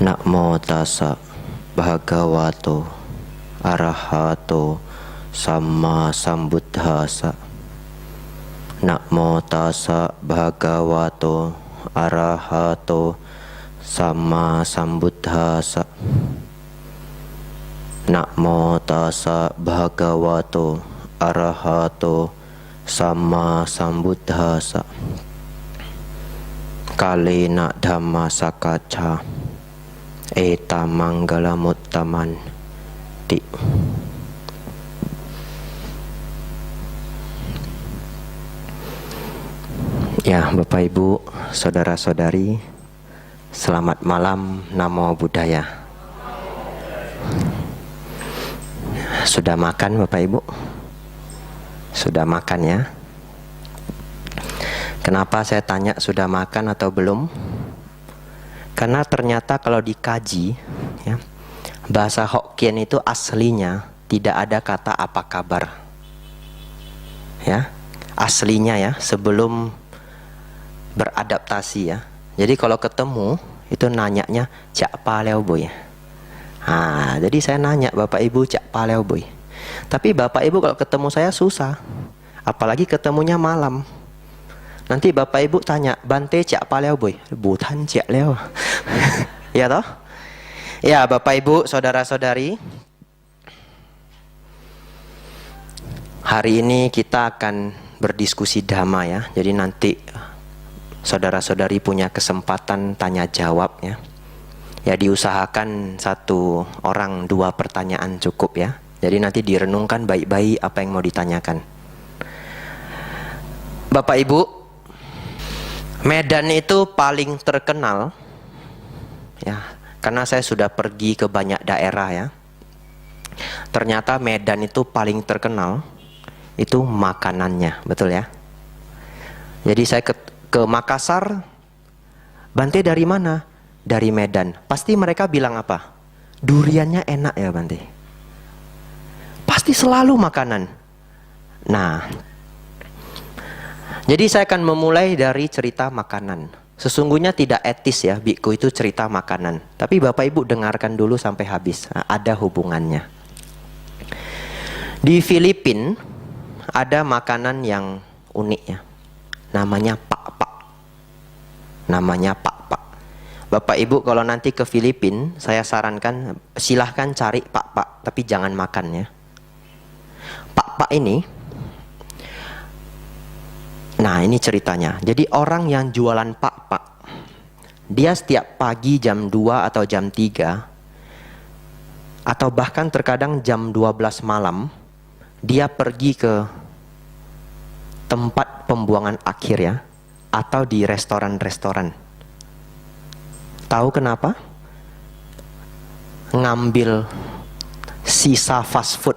Namo tassa bhagavato arahato samma sambuddhassa. Namo tassa bhagavato arahato samma sambuddhassa. Namo tassa bhagavato arahato samma sambuddhassa. Kalena dhamma sakacca eta manggala muttaman ti. Ya, Bapak Ibu, saudara-saudari, selamat malam, namo buddhaya. Sudah makan Bapak Ibu? Sudah makan ya? Kenapa saya tanya sudah makan atau belum? Karena ternyata kalau dikaji ya, bahasa Hokkien itu aslinya tidak ada kata apa kabar. Ya, aslinya ya, sebelum beradaptasi ya. Jadi kalau ketemu itu nanyanya cak paleo boy. Nah, jadi saya nanya Bapak Ibu cak paleo boy. Tapi Bapak Ibu kalau ketemu saya susah. Apalagi ketemunya malam. Nanti Bapak Ibu tanya, Bante cak paleo boy? Bukan cak leo. Ya toh? Ya Bapak Ibu, saudara-saudari, hari ini kita akan berdiskusi dhamma ya. Jadi nanti saudara-saudari punya kesempatan tanya jawab ya. Ya diusahakan satu orang 2 pertanyaan cukup ya. Jadi nanti direnungkan baik-baik apa yang mau ditanyakan. Bapak Ibu, Medan itu paling terkenal ya, karena saya sudah pergi ke banyak daerah ya. Ternyata Medan itu paling terkenal itu makanannya, betul ya. Jadi saya ke Makassar, Bante dari mana? Dari Medan. Pasti mereka bilang apa? Duriannya enak ya Bante. Pasti selalu makanan. Nah, jadi saya akan memulai dari cerita makanan. Sesungguhnya tidak etis ya biku itu cerita makanan. Tapi Bapak Ibu dengarkan dulu sampai habis. Nah, ada hubungannya. Di Filipina ada makanan yang unik ya. Namanya pak-pak. Namanya pak-pak. Bapak Ibu kalau nanti ke Filipina, saya sarankan silahkan cari pak-pak. Tapi jangan makan ya. Pak-pak ini, nah ini ceritanya. Jadi orang yang jualan pak-pak, dia setiap pagi jam 2 atau jam 3, atau bahkan terkadang jam 12 malam, dia pergi ke tempat pembuangan akhir ya, atau di restoran-restoran. Tahu kenapa? Ngambil sisa fast food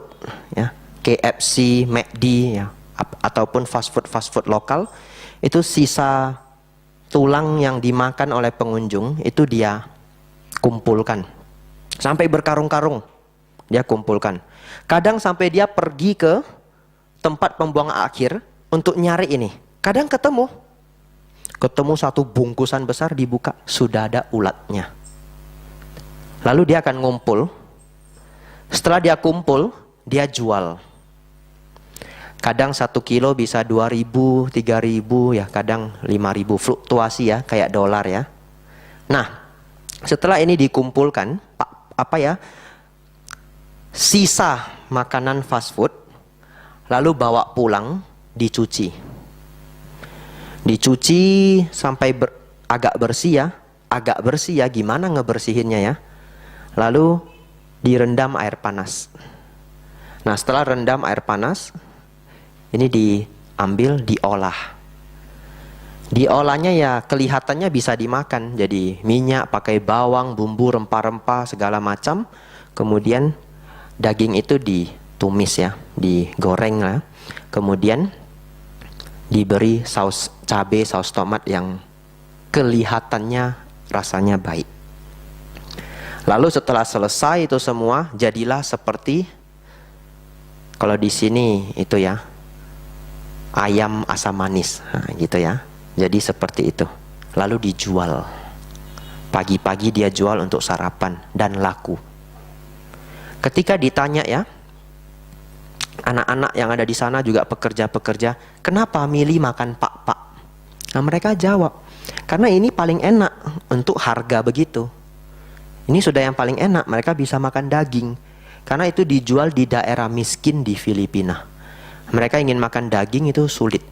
ya, KFC, McD ya, ataupun fast food lokal, itu sisa tulang yang dimakan oleh pengunjung itu dia kumpulkan sampai berkarung-karung, dia kumpulkan. Kadang sampai dia pergi ke tempat pembuangan akhir untuk nyari ini. Kadang ketemu satu bungkusan besar, dibuka sudah ada ulatnya. Lalu dia akan ngumpul. Setelah dia kumpul, dia jual. Kadang 1 kilo bisa 2.000, 3.000 ya, kadang 5.000, fluktuasi ya, kayak dolar ya. Nah, setelah ini dikumpulkan, sisa makanan fast food, lalu bawa pulang, dicuci. Dicuci sampai agak bersih ya. Agak bersih ya, gimana ngebersihinnya ya. Lalu direndam air panas. Nah, setelah rendam air panas, ini diambil, diolah. Diolahnya ya kelihatannya bisa dimakan. Jadi minyak, pakai bawang, bumbu, rempah-rempah, segala macam. Kemudian daging itu ditumis ya, digoreng lah. Kemudian diberi saus cabai, saus tomat yang kelihatannya rasanya baik. Lalu setelah selesai itu semua, jadilah seperti kalau di sini itu ya, ayam asam manis, nah, gitu ya. Jadi seperti itu. Lalu dijual Pagi-pagi dia jual untuk sarapan dan laku. Ketika ditanya ya, anak-anak yang ada di sana juga pekerja-pekerja, kenapa milih makan pak-pak? Nah mereka jawab, karena ini paling enak untuk harga begitu. Ini sudah yang paling enak, mereka bisa makan daging. Karena itu dijual di daerah miskin di Filipina. Mereka ingin makan daging itu sulit.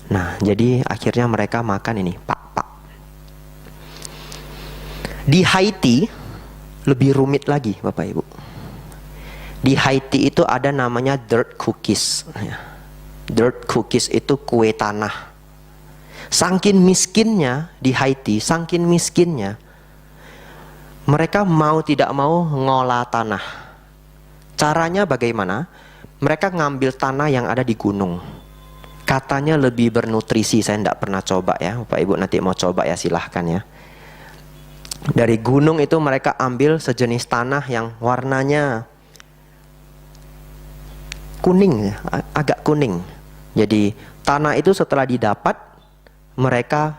Nah jadi akhirnya mereka makan ini, pak-pak. Di Haiti lebih rumit lagi Bapak Ibu. Di Haiti itu ada namanya dirt cookies. Dirt cookies itu kue tanah. Saking miskinnya di Haiti, saking miskinnya, mereka mau tidak mau ngolah tanah. Caranya bagaimana? Mereka ngambil tanah yang ada di gunung. Katanya lebih bernutrisi, saya tidak pernah coba ya. Bapak Ibu nanti mau coba ya silahkan ya. Dari gunung itu mereka ambil sejenis tanah yang warnanya kuning, agak kuning. Jadi tanah itu setelah didapat mereka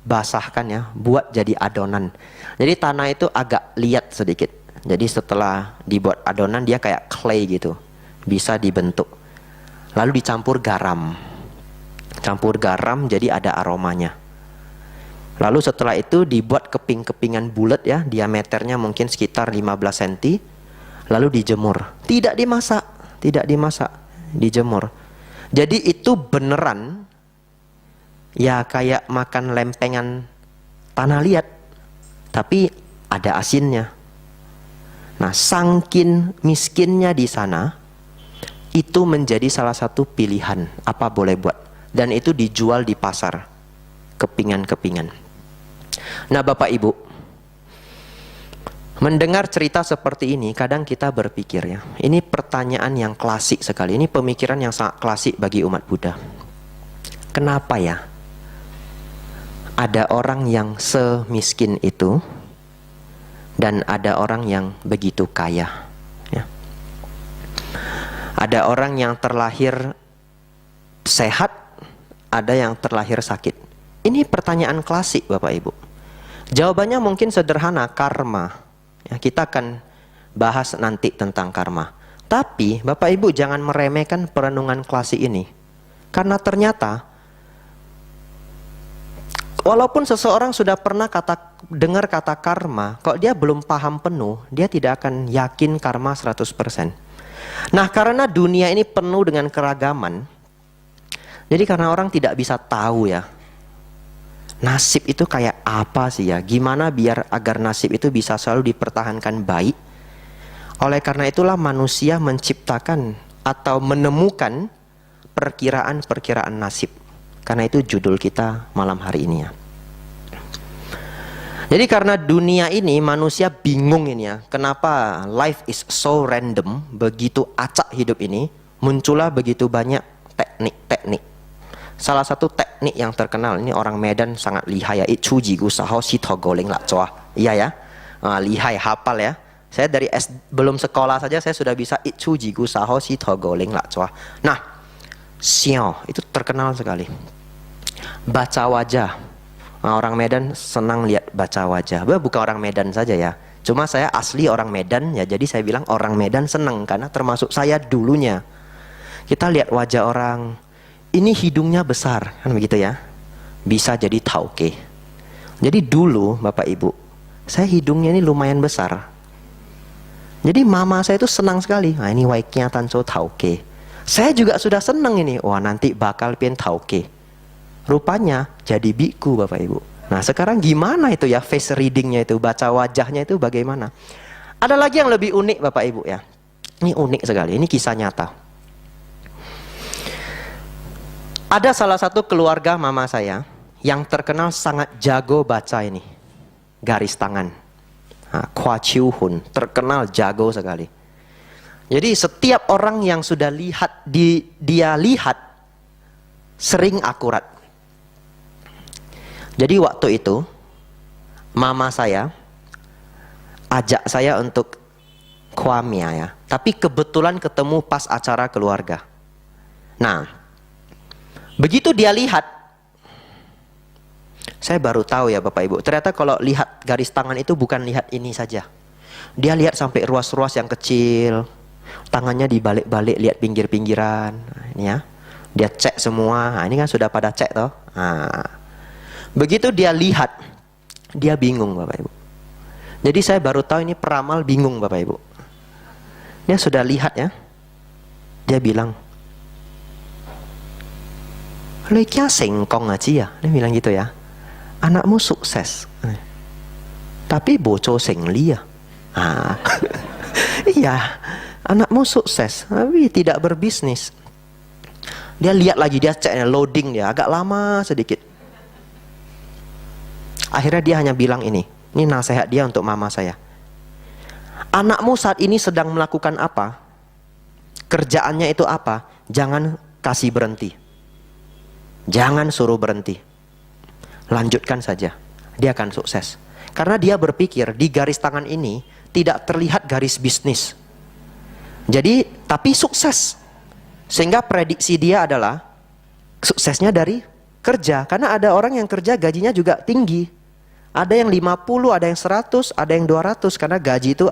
basahkan ya, buat jadi adonan. Jadi tanah itu agak liat sedikit. Jadi setelah dibuat adonan dia kayak clay gitu, bisa dibentuk. Lalu dicampur garam. Campur garam jadi ada aromanya. Lalu setelah itu dibuat keping-kepingan bulat ya, diameternya mungkin sekitar 15 cm. Lalu dijemur. Tidak dimasak, dijemur. Jadi itu beneran ya kayak makan lempengan tanah liat, tapi ada asinnya. Nah, saking miskinnya di sana, itu menjadi salah satu pilihan apa boleh buat. Dan itu dijual di pasar, kepingan-kepingan. Nah Bapak Ibu, mendengar cerita seperti ini kadang kita berpikir ya, ini pertanyaan yang klasik sekali, ini pemikiran yang sangat klasik bagi umat Buddha. Kenapa ya ada orang yang semiskin itu dan ada orang yang begitu kaya ya? Ada orang yang terlahir sehat, ada yang terlahir sakit. Ini pertanyaan klasik Bapak Ibu. Jawabannya mungkin sederhana, karma. Ya, kita akan bahas nanti tentang karma. Tapi Bapak Ibu jangan meremehkan perenungan klasik ini. Karena ternyata walaupun seseorang sudah pernah dengar kata karma, kalau dia belum paham penuh, dia tidak akan yakin karma 100%. Nah karena dunia ini penuh dengan keragaman, jadi karena orang tidak bisa tahu ya, nasib itu kayak apa sih ya? Gimana biar agar nasib itu bisa selalu dipertahankan baik? Oleh karena itulah manusia menciptakan atau menemukan perkiraan-perkiraan nasib. Karena itu judul kita malam hari ini ya. Jadi karena dunia ini manusia bingung ini ya. Kenapa life is so random, begitu acak hidup ini, muncullah begitu banyak teknik-teknik. Salah satu teknik yang terkenal, ini orang Medan sangat lihai ya, Ichuji Gusaho Shitogoling Lakcoa. Iya ya, lihai, hafal ya. Saya dari belum sekolah saja saya sudah bisa Ichuji Gusaho Shitogoling Lakcoa. Nah, Xiao itu terkenal sekali. Baca wajah. Nah, orang Medan senang lihat baca wajah. Bukan orang Medan saja ya. Cuma saya asli orang Medan ya, jadi saya bilang orang Medan senang karena termasuk saya dulunya. Kita lihat wajah orang. Ini hidungnya besar, kan begitu ya? Bisa jadi tauke. Jadi dulu Bapak Ibu, saya hidungnya ini lumayan besar. Jadi mama saya itu senang sekali. Nah ini waiknya tanso tauke. Saya juga sudah senang ini. Wah nanti bakal pian tauke. Rupanya jadi biku Bapak Ibu. Nah sekarang gimana itu ya face readingnya itu, baca wajahnya itu bagaimana? Ada lagi yang lebih unik Bapak Ibu ya. Ini unik sekali, ini kisah nyata. Ada salah satu keluarga mama saya yang terkenal sangat jago baca ini, garis tangan. Kwa Chiu Hun, terkenal jago sekali. Jadi setiap orang yang sudah lihat, dia lihat sering akurat. Jadi waktu itu mama saya ajak saya untuk Kwamia ya. Tapi kebetulan ketemu pas acara keluarga. Nah, begitu dia lihat, Saya baru tahu ya Bapak Ibu, ternyata kalau lihat garis tangan itu bukan lihat ini saja. Dia lihat sampai ruas-ruas yang kecil, tangannya dibalik-balik, lihat pinggir-pinggiran. Nah, ini ya, dia cek semua. Nah, ini kan sudah pada cek toh. Nah, begitu dia lihat, dia bingung Bapak Ibu. Jadi saya baru tahu ini peramal bingung Bapak Ibu. Dia sudah lihat ya, dia bilang, "Lu kia sengkong aja ya," dia bilang gitu ya. Anakmu sukses, tapi boco sengli ya. Ah, iya, anakmu sukses, tapi tidak berbisnis. Dia lihat lagi, dia cek loading dia agak lama sedikit. Akhirnya dia hanya bilang ini nasihat dia untuk mama saya. Anakmu saat ini sedang melakukan apa? Kerjaannya itu apa? Jangan kasih berhenti. Jangan suruh berhenti. Lanjutkan saja, dia akan sukses. Karena dia berpikir di garis tangan ini tidak terlihat garis bisnis. Jadi, tapi sukses. Sehingga prediksi dia adalah suksesnya dari kerja. Karena ada orang yang kerja gajinya juga tinggi. Ada yang 50, ada yang 100, ada yang 200. Karena gaji itu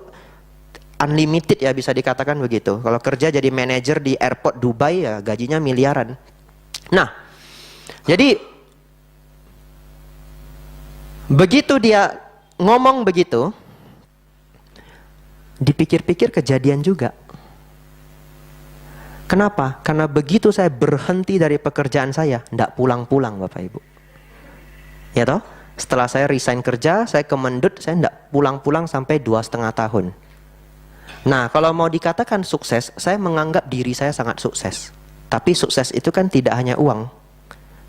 unlimited ya, bisa dikatakan begitu. Kalau kerja jadi manajer di airport Dubai ya gajinya miliaran. Nah, jadi begitu dia ngomong begitu, dipikir-pikir kejadian juga. Kenapa? Karena begitu saya berhenti dari pekerjaan saya, tidak pulang-pulang Bapak Ibu. Ya toh? Setelah saya resign kerja, saya ke Mendut, saya tidak pulang-pulang sampai 2,5 tahun. Nah, kalau mau dikatakan sukses, saya menganggap diri saya sangat sukses. Tapi sukses itu kan tidak hanya uang.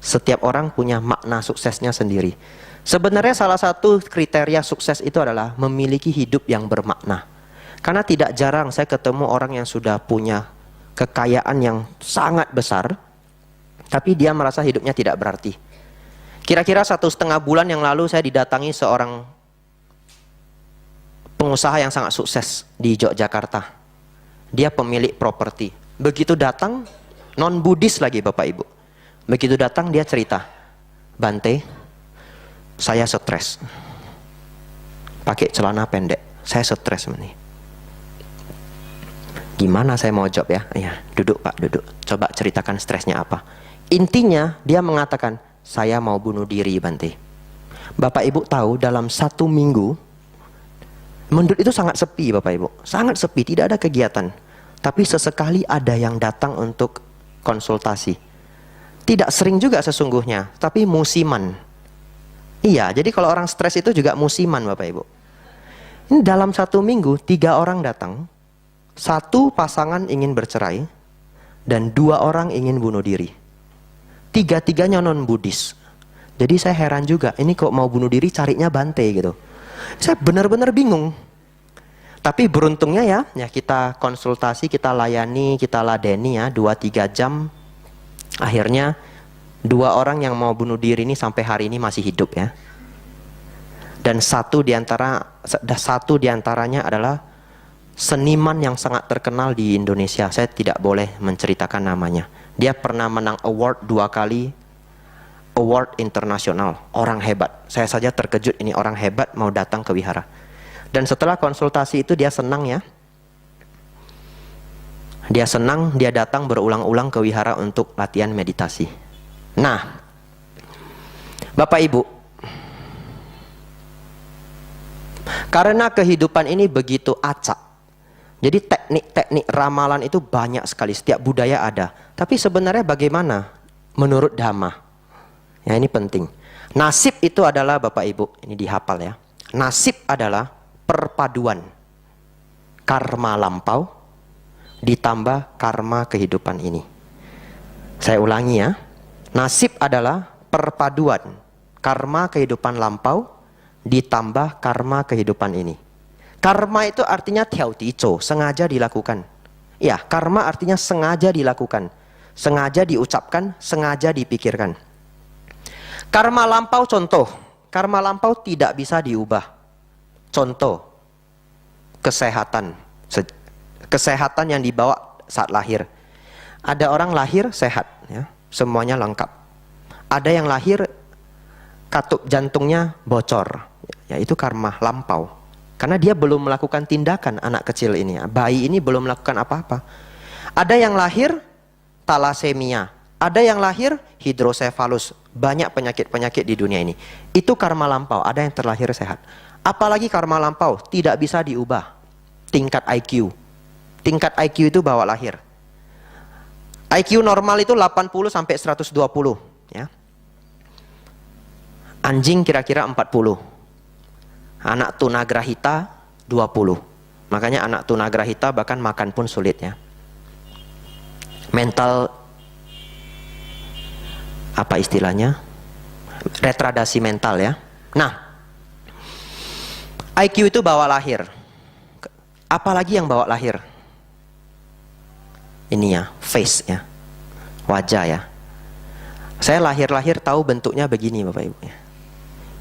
Setiap orang punya makna suksesnya sendiri. Sebenarnya salah satu kriteria sukses itu adalah memiliki hidup yang bermakna. Karena tidak jarang saya ketemu orang yang sudah punya kekayaan yang sangat besar, tapi dia merasa hidupnya tidak berarti. Kira-kira 1,5 bulan yang lalu saya didatangi seorang pengusaha yang sangat sukses di Yogyakarta. Dia pemilik properti. Begitu datang, non-Buddhis lagi Bapak Ibu. Begitu datang dia cerita, "Bante, saya stres. Pakai celana pendek, saya stres nih." Gimana saya mau jawab ya? Iya, duduk Pak, duduk. Coba ceritakan stresnya apa. Intinya dia mengatakan, "Saya mau bunuh diri Bante." Bapak Ibu tahu dalam 1 minggu, Mendut itu sangat sepi Bapak Ibu. Sangat sepi, tidak ada kegiatan. Tapi sesekali ada yang datang untuk konsultasi. Tidak sering juga sesungguhnya, tapi musiman. Iya, jadi kalau orang stres itu juga musiman Bapak Ibu. Ini dalam 1 minggu 3 orang datang. 1 pasangan ingin bercerai dan 2 orang ingin bunuh diri. 3-tiganya non-Buddhis. Jadi saya heran juga, ini kok mau bunuh diri carinya Bante gitu. Saya benar-benar bingung. Tapi beruntungnya ya kita konsultasi, kita layani, kita ladeni ya 2-3 jam. Akhirnya 2 orang yang mau bunuh diri ini sampai hari ini masih hidup ya. Dan satu diantaranya adalah seniman yang sangat terkenal di Indonesia. Saya tidak boleh menceritakan namanya. Dia pernah menang award 2 kali, award internasional, orang hebat. Saya saja terkejut, ini orang hebat mau datang ke wihara. Dan setelah konsultasi itu dia senang ya. Dia senang, dia datang berulang-ulang ke wihara untuk latihan meditasi. Nah, Bapak Ibu, karena kehidupan ini begitu acak, jadi teknik-teknik ramalan itu banyak sekali, setiap budaya ada. Tapi sebenarnya bagaimana menurut Dhamma? Ya ini penting. Nasib itu adalah Bapak Ibu, ini dihafal ya. Nasib adalah perpaduan karma lampau ditambah karma kehidupan ini. Saya ulangi ya. Nasib adalah perpaduan karma kehidupan lampau ditambah karma kehidupan ini. Karma itu artinya tiao tico, sengaja dilakukan. Ya, karma artinya sengaja dilakukan, sengaja diucapkan, sengaja dipikirkan. Karma lampau contoh, karma lampau tidak bisa diubah. Contoh, kesehatan. Kesehatan yang dibawa saat lahir. Ada orang lahir sehat, ya, semuanya lengkap. Ada yang lahir katup jantungnya bocor. Ya, itu karma lampau. Karena dia belum melakukan tindakan, anak kecil ini. Bayi ini belum melakukan apa-apa. Ada yang lahir talasemia. Ada yang lahir hidrosefalus. Banyak penyakit-penyakit di dunia ini. Itu karma lampau. Ada yang terlahir sehat. Apalagi karma lampau tidak bisa diubah. Tingkat IQ. Tingkat IQ itu bawa lahir. IQ normal itu 80 sampai 120. Ya. Anjing kira-kira 40. Anak tunagrahita 20. Makanya anak tunagrahita bahkan makan pun sulit ya. Mental, apa istilahnya? Retardasi mental ya. Nah, IQ itu bawa lahir. Apalagi yang bawa lahir? Ini ya, face ya. Wajah ya. Saya lahir-lahir tahu bentuknya begini Bapak Ibu ya.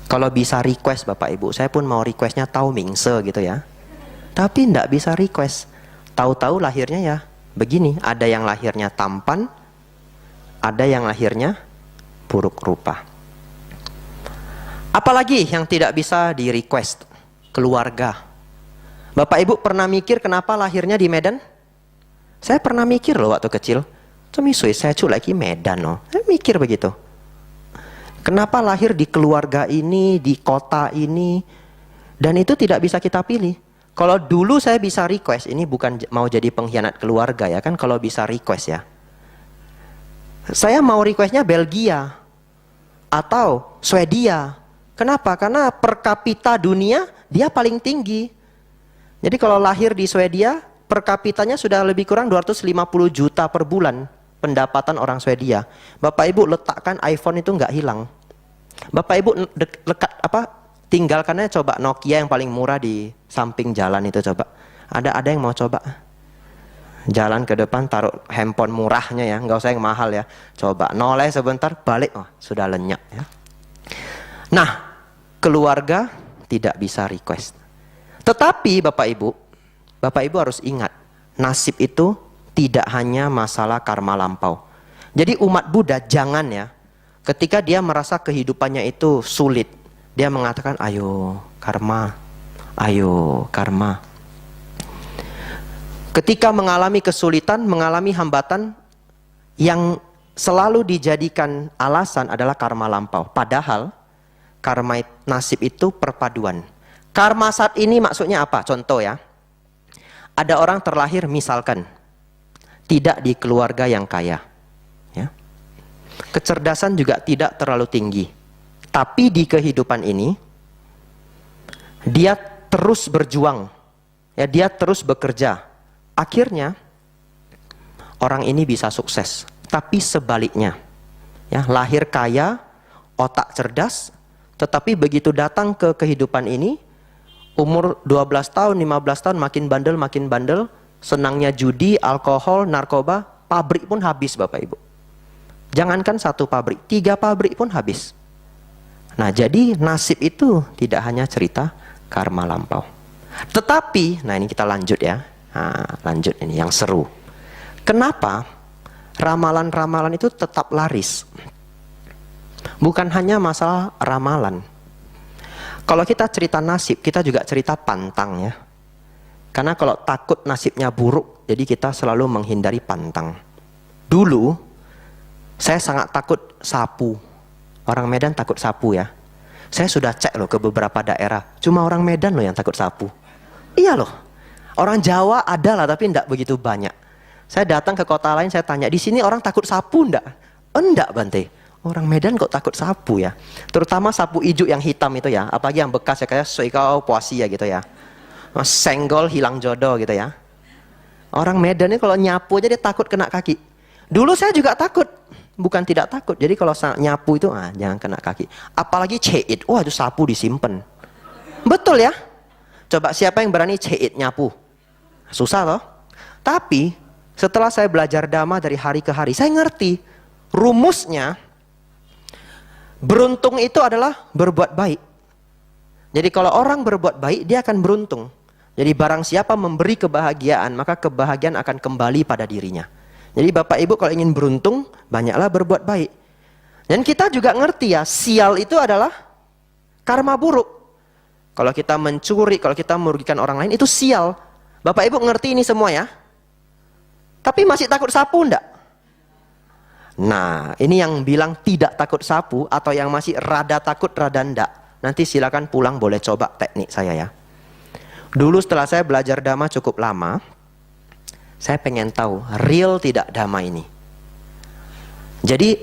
Kalau bisa request Bapak Ibu, saya pun mau requestnya tahu mingse gitu ya. Tapi enggak bisa request. Tahu-tahu lahirnya ya begini. Ada yang lahirnya tampan, ada yang lahirnya buruk rupa. Apalagi yang tidak bisa di request? Keluarga. Bapak Ibu pernah mikir kenapa lahirnya di Medan? Saya pernah mikir loh waktu kecil. Cemisui saya cu lagi Medan loh. Saya mikir begitu. Kenapa lahir di keluarga ini, di kota ini, dan itu tidak bisa kita pilih. Kalau dulu saya bisa request, ini bukan mau jadi pengkhianat keluarga ya kan, kalau bisa request ya. Saya mau requestnya Belgia atau Swedia. Kenapa? Karena per kapita dunia dia paling tinggi. Jadi kalau lahir di Swedia, per kapitanya sudah lebih kurang 250 juta per bulan. Pendapatan orang Swedia. Bapak Ibu letakkan iPhone itu nggak hilang. Bapak Ibu tinggalkannya coba Nokia yang paling murah di samping jalan itu coba. Ada yang mau coba? Jalan ke depan taruh handphone murahnya ya, nggak usah yang mahal ya. Coba noleh sebentar balik, oh, sudah lenyap ya. Nah, keluarga tidak bisa request. Tetapi Bapak Ibu harus ingat, nasib itu tidak hanya masalah karma lampau. Jadi umat Buddha jangan ya, ketika dia merasa kehidupannya itu sulit, dia mengatakan ayo karma, ayo karma. Ketika mengalami kesulitan, mengalami hambatan, yang selalu dijadikan alasan adalah karma lampau. Padahal karma nasib itu perpaduan. Karma saat ini maksudnya apa? Contoh ya, ada orang terlahir misalkan tidak di keluarga yang kaya, ya. Kecerdasan juga tidak terlalu tinggi, tapi di kehidupan ini dia terus berjuang, ya, dia terus bekerja. Akhirnya orang ini bisa sukses. Tapi sebaliknya, ya, lahir kaya, otak cerdas, tetapi begitu datang ke kehidupan ini, umur 12 tahun, 15 tahun makin bandel, senangnya judi, alkohol, narkoba, pabrik pun habis Bapak Ibu. Jangankan 1 pabrik, 3 pabrik pun habis. Nah, jadi nasib itu tidak hanya cerita karma lampau. Tetapi, nah ini kita lanjut ya. Nah, lanjut ini yang seru. Kenapa ramalan-ramalan itu tetap laris? Bukan hanya masalah ramalan. Kalau kita cerita nasib, kita juga cerita pantang ya. Karena kalau takut nasibnya buruk, jadi kita selalu menghindari pantang. Dulu, saya sangat takut sapu. Orang Medan takut sapu ya. Saya sudah cek loh ke beberapa daerah. Cuma orang Medan loh yang takut sapu. Iya loh. Orang Jawa ada lah, tapi enggak begitu banyak. Saya datang ke kota lain, saya tanya, di sini orang takut sapu enggak? Enggak Bante. Orang Medan kok takut sapu ya. Terutama sapu ijuk yang hitam itu ya. Apalagi yang bekas ya, kayak soikau puasi ya gitu ya. Senggol hilang jodoh gitu ya. Orang Medan ini kalau nyapu aja dia takut kena kaki. Dulu saya juga takut, bukan tidak takut. Jadi kalau nyapu itu jangan kena kaki. Apalagi ceit, wah itu sapu disimpan. Betul ya. Coba siapa yang berani ceit nyapu? Susah loh. Tapi setelah saya belajar dhamma dari hari ke hari, saya ngerti rumusnya. Beruntung itu adalah berbuat baik. Jadi kalau orang berbuat baik, dia akan beruntung. Jadi barang siapa memberi kebahagiaan, maka kebahagiaan akan kembali pada dirinya. Jadi Bapak Ibu kalau ingin beruntung, banyaklah berbuat baik. Dan kita juga ngerti ya, sial itu adalah karma buruk. Kalau kita mencuri, kalau kita merugikan orang lain, itu sial. Bapak Ibu ngerti ini semua ya? Tapi masih takut sapu enggak? Nah, ini yang bilang tidak takut sapu atau yang masih rada takut, rada enggak. Nanti silakan pulang boleh coba teknik saya ya. Dulu setelah saya belajar Dhamma cukup lama, saya pengen tahu real tidak Dhamma ini. Jadi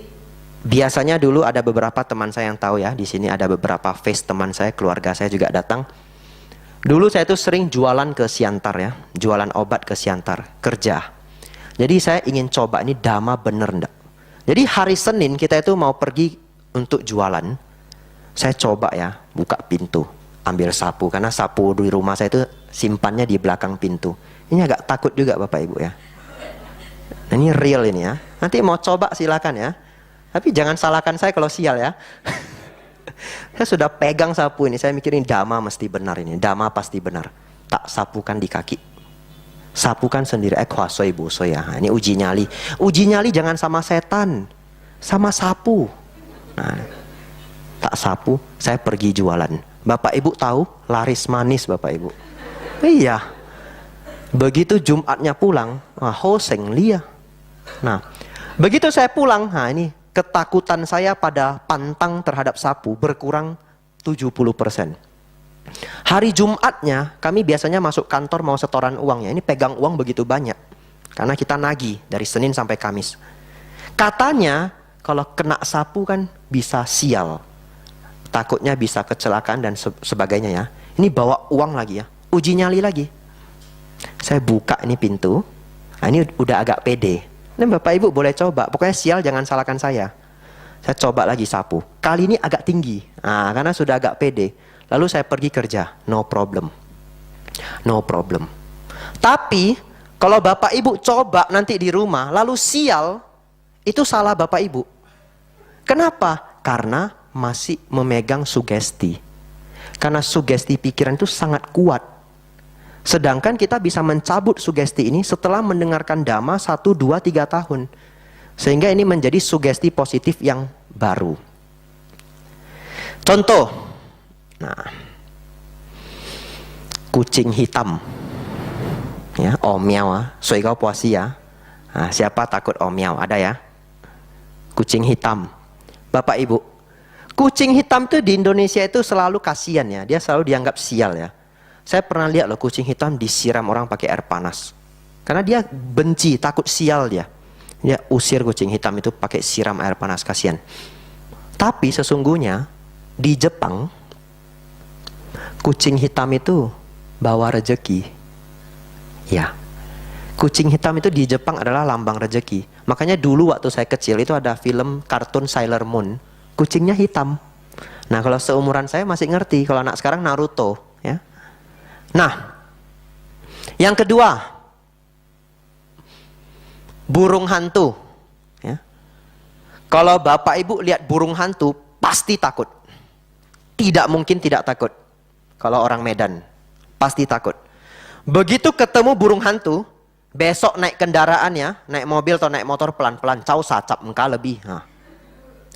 biasanya dulu ada beberapa teman saya yang tahu ya, di sini ada beberapa face teman saya, keluarga saya juga datang. Dulu saya tuh sering jualan ke Siantar ya, jualan obat ke Siantar, kerja. Jadi saya ingin coba ini Dhamma bener enggak. Jadi hari Senin kita itu mau pergi untuk jualan. Saya coba ya, buka pintu, ambil sapu, karena sapu di rumah saya itu simpannya di belakang pintu. Ini agak takut juga Bapak Ibu ya. Nah, ini real ini ya. Nanti mau coba silakan ya. Tapi jangan salahkan saya kalau sial ya. Saya sudah pegang sapu ini, saya mikirin Dhamma mesti benar ini. Dhamma pasti benar. Tak sapukan di kaki. Sapukan sendiri. Kwasoi bosoi ya. Ini uji nyali. Uji nyali jangan sama setan. Sama sapu. Nah, tak sapu, saya pergi jualan. Bapak Ibu tahu, laris manis Bapak Ibu. Iya. Begitu Jumatnya pulang, hoseng lia. Nah, begitu saya pulang, nah ini ketakutan saya pada pantang terhadap sapu berkurang 70%. Hari Jumatnya kami biasanya masuk kantor mau setoran uang ya. Ini pegang uang begitu banyak. Karena kita nagih dari Senin sampai Kamis. Katanya kalau kena sapu kan bisa sial. Takutnya bisa kecelakaan dan sebagainya ya. Ini bawa uang lagi ya. Uji nyali lagi. Saya buka ini pintu. Nah, ini udah agak pede. Nah, Bapak Ibu boleh coba. Pokoknya sial jangan salahkan saya. Saya coba lagi sapu. Kali ini agak tinggi. Nah, karena sudah agak pede. Lalu saya pergi kerja. No problem. No problem. Tapi kalau Bapak Ibu coba nanti di rumah lalu sial, itu salah Bapak Ibu. Kenapa? Karena masih memegang sugesti. Karena sugesti pikiran itu sangat kuat. Sedangkan kita bisa mencabut sugesti ini setelah mendengarkan Dhamma 1, 2, 3 tahun. Sehingga ini menjadi sugesti positif yang baru. Contoh. Nah, kucing hitam. Ya, omiao, soikau puasi ya. Nah, siapa takut omiao? Ada ya? Kucing hitam. Bapak Ibu, kucing hitam itu di Indonesia itu selalu kasihan ya. Dia selalu dianggap sial ya. Saya pernah lihat loh kucing hitam disiram orang pakai air panas. Karena dia benci, takut sial dia. Dia usir kucing hitam itu pakai siram air panas, kasihan. Tapi sesungguhnya di Jepang, kucing hitam itu bawa rejeki. Ya, kucing hitam itu di Jepang adalah lambang rejeki. Makanya dulu waktu saya kecil itu ada film kartun Sailor Moon. Kucingnya hitam. Nah, kalau seumuran saya masih ngerti. Kalau anak sekarang Naruto ya. Nah, yang kedua, burung hantu. Ya. Kalau Bapak Ibu lihat burung hantu, pasti takut. Tidak mungkin tidak takut. Kalau orang Medan, pasti takut. Begitu ketemu burung hantu, besok naik kendaraan ya, naik mobil atau naik motor pelan-pelan, cau sacap engkau lebih. Nah,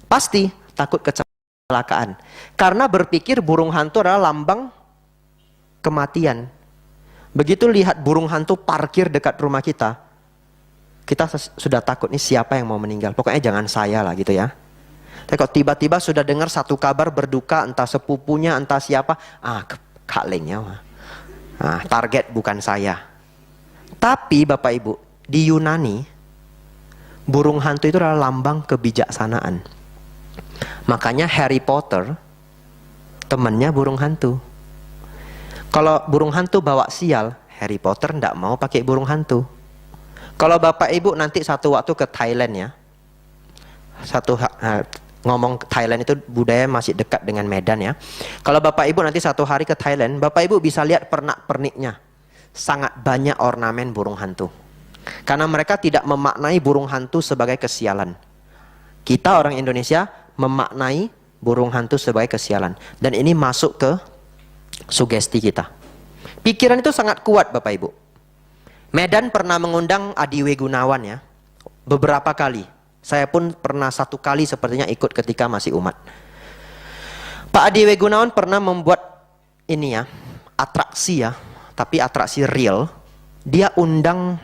pasti takut kecelakaan. Karena berpikir burung hantu adalah lambang kematian. Begitu lihat burung hantu parkir dekat rumah kita, kita sudah takut nih siapa yang mau meninggal. Pokoknya jangan saya lah gitu ya. Tapi kalau tiba-tiba sudah dengar satu kabar berduka, entah sepupunya, entah siapa, Kak Lengnya, target bukan saya. Tapi Bapak Ibu, di Yunani, burung hantu itu adalah lambang kebijaksanaan. Makanya Harry Potter, temannya burung hantu. Kalau burung hantu bawa sial, Harry Potter tidak mau pakai burung hantu. Kalau Bapak Ibu nanti satu waktu ke Thailand ya, ngomong Thailand itu budaya masih dekat dengan Medan ya. Kalau Bapak Ibu nanti satu hari ke Thailand, Bapak Ibu bisa lihat pernak-perniknya. Sangat banyak ornamen burung hantu. Karena mereka tidak memaknai burung hantu sebagai kesialan. Kita orang Indonesia memaknai burung hantu sebagai kesialan. Dan ini masuk ke sugesti kita. Pikiran itu sangat kuat Bapak Ibu. Medan pernah mengundang Adiwe Gunawan ya. Beberapa kali. Saya pun pernah satu kali sepertinya ikut ketika masih umat. Pak Adi W. Gunawan pernah membuat ini ya, atraksi ya, tapi atraksi real. Dia undang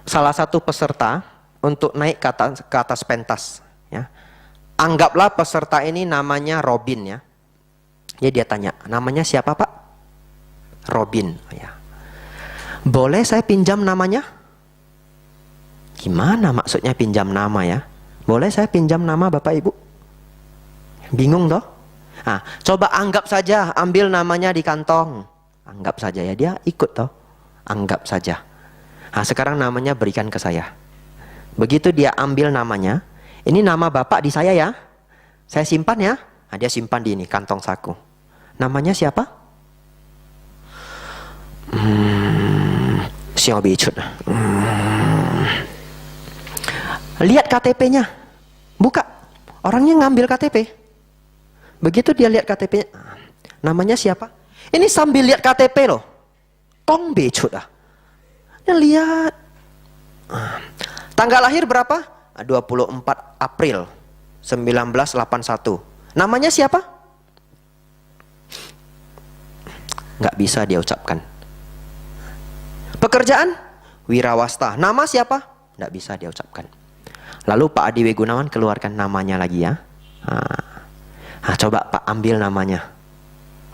salah satu peserta untuk naik ke atas pentas ya. Anggaplah peserta ini namanya Robin ya. Jadi dia tanya, namanya siapa Pak? Robin ya. Boleh saya pinjam namanya? Gimana maksudnya pinjam nama ya? Boleh saya pinjam nama Bapak Ibu? Bingung toh? Nah, coba anggap saja ambil namanya di kantong. Anggap saja ya, dia ikut toh. Anggap saja. Nah, sekarang namanya berikan ke saya. Begitu dia ambil namanya, ini nama Bapak di saya ya. Saya simpan ya. Nah, dia simpan di ini kantong saku. Namanya siapa? Xiao Bichut. Lihat KTP-nya. Buka. Orangnya ngambil KTP. Begitu dia lihat KTP-nya. Namanya siapa? Ini sambil lihat KTP loh. Tong Bichut ah. Dia lihat. Tanggal lahir berapa? 24 April 1981. Namanya siapa? Nggak bisa dia ucapkan. Pekerjaan? Wirawasta. Nama siapa? Nggak bisa dia ucapkan. Lalu Pak Adi W. Gunawan keluarkan namanya lagi ya. Nah, coba Pak ambil namanya.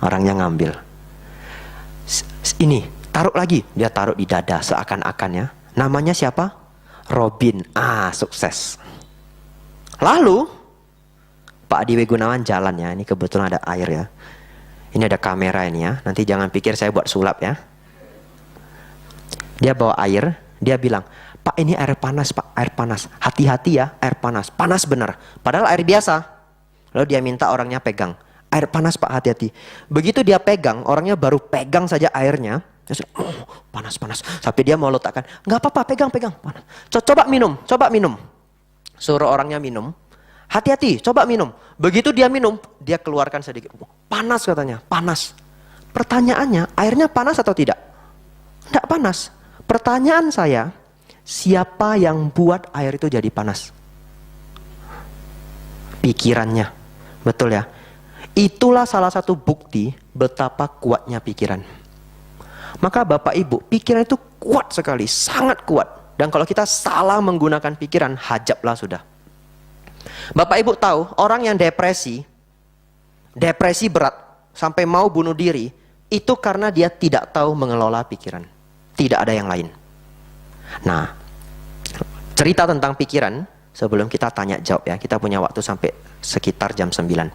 Orangnya ngambil. Ini, taruh lagi. Dia taruh di dada seakan-akan ya. Namanya siapa? Robin. Sukses. Lalu Pak Adi W. Gunawan jalan ya. Ini kebetulan ada air ya. Ini ada kamera ini ya. Nanti jangan pikir saya buat sulap ya. Dia bawa air. Dia bilang, Pak ini air panas Pak, air panas. Hati-hati ya, air panas. Panas benar. Padahal air biasa. Lalu dia minta orangnya pegang. Air panas Pak, hati-hati. Begitu dia pegang, orangnya baru pegang saja airnya. Dia sudah, panas. Sampai dia mau letakkan. Nggak apa-apa, pegang. Panas. Coba minum. Suruh orangnya minum. Hati-hati, coba minum. Begitu dia minum, dia keluarkan sedikit. Panas katanya, panas. Pertanyaannya, airnya panas atau tidak? Tidak panas. Pertanyaan saya, siapa yang buat air itu jadi panas? Pikirannya. Betul ya? Itulah salah satu bukti betapa kuatnya pikiran. Maka Bapak Ibu, pikiran itu kuat sekali, sangat kuat. Dan kalau kita salah menggunakan pikiran, hajablah sudah. Bapak Ibu tahu, orang yang depresi berat, sampai mau bunuh diri, itu karena dia tidak tahu mengelola pikiran. Tidak ada yang lain. Nah, cerita tentang pikiran, sebelum kita tanya jawab ya, kita punya waktu sampai sekitar jam 9.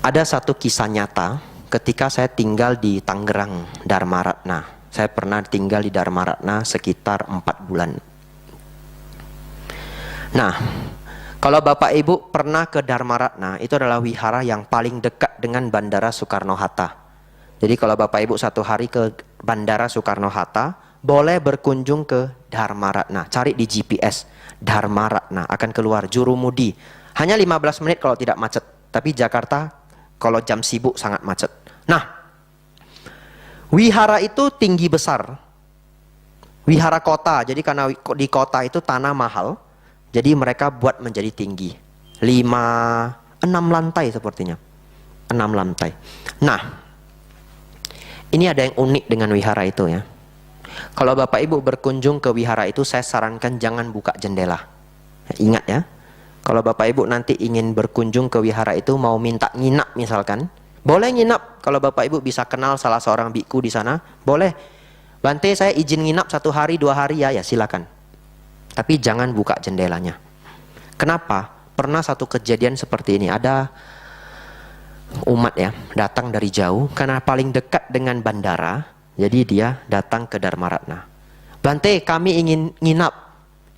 Ada satu kisah nyata ketika saya tinggal di Tangerang, Dharma Ratna. Saya pernah tinggal di Dharma Ratna sekitar 4 bulan. Nah, kalau Bapak Ibu pernah ke Dharma Ratna, itu adalah wihara yang paling dekat dengan Bandara Soekarno-Hatta. Jadi kalau Bapak Ibu satu hari ke Bandara Soekarno-Hatta, boleh berkunjung ke Dharma Ratna. Cari di GPS, Dharma Ratna, akan keluar Jurumudi. Hanya 15 menit kalau tidak macet. Tapi Jakarta kalau jam sibuk sangat macet. Nah, wihara itu tinggi besar. Wihara kota, jadi karena di kota itu tanah mahal, jadi mereka buat menjadi tinggi. 6 lantai sepertinya. 6 lantai. Nah, ini ada yang unik dengan wihara itu ya. Kalau Bapak Ibu berkunjung ke wihara itu, saya sarankan jangan buka jendela. Ingat ya, kalau Bapak Ibu nanti ingin berkunjung ke wihara itu, mau minta nginap misalkan, boleh nginap. Kalau Bapak Ibu bisa kenal salah seorang biku di sana, boleh. Bante, saya izin nginap 1 hari 2 hari ya silakan. Tapi jangan buka jendelanya. Kenapa? Pernah satu kejadian seperti ini. Ada umat ya, datang dari jauh karena paling dekat dengan bandara, jadi dia datang ke Dharma Ratna. Bante, kami ingin nginap,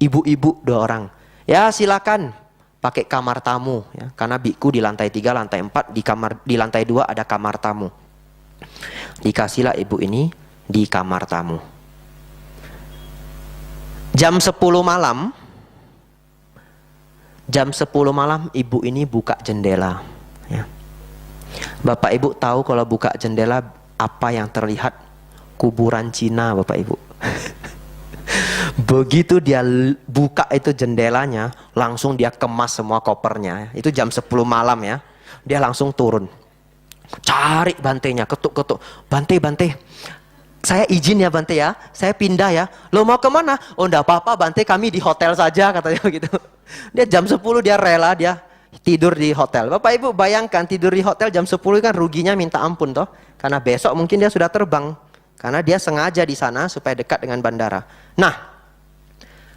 ibu-ibu 2 orang. Ya silakan, pakai kamar tamu ya, karena biku di lantai 3, lantai 4, di lantai 2 ada kamar tamu. Dikasihlah ibu ini di kamar tamu. Jam 10 malam ibu ini buka jendela ya. Bapak Ibu tahu kalau buka jendela apa yang terlihat? Kuburan Cina Bapak Ibu. Begitu dia buka itu jendelanya, langsung dia kemas semua kopernya. Itu jam 10 malam ya. Dia langsung turun. Cari bantainya, ketuk-ketuk. Bante. Saya izin ya Bante ya, saya pindah ya. Lo mau kemana? Oh enggak apa-apa Bante, kami di hotel saja katanya begitu. Dia jam 10 dia rela, dia tidur di hotel. Bapak Ibu bayangkan tidur di hotel jam 10 kan ruginya minta ampun toh. Karena besok mungkin dia sudah terbang. Karena dia sengaja di sana supaya dekat dengan bandara. Nah,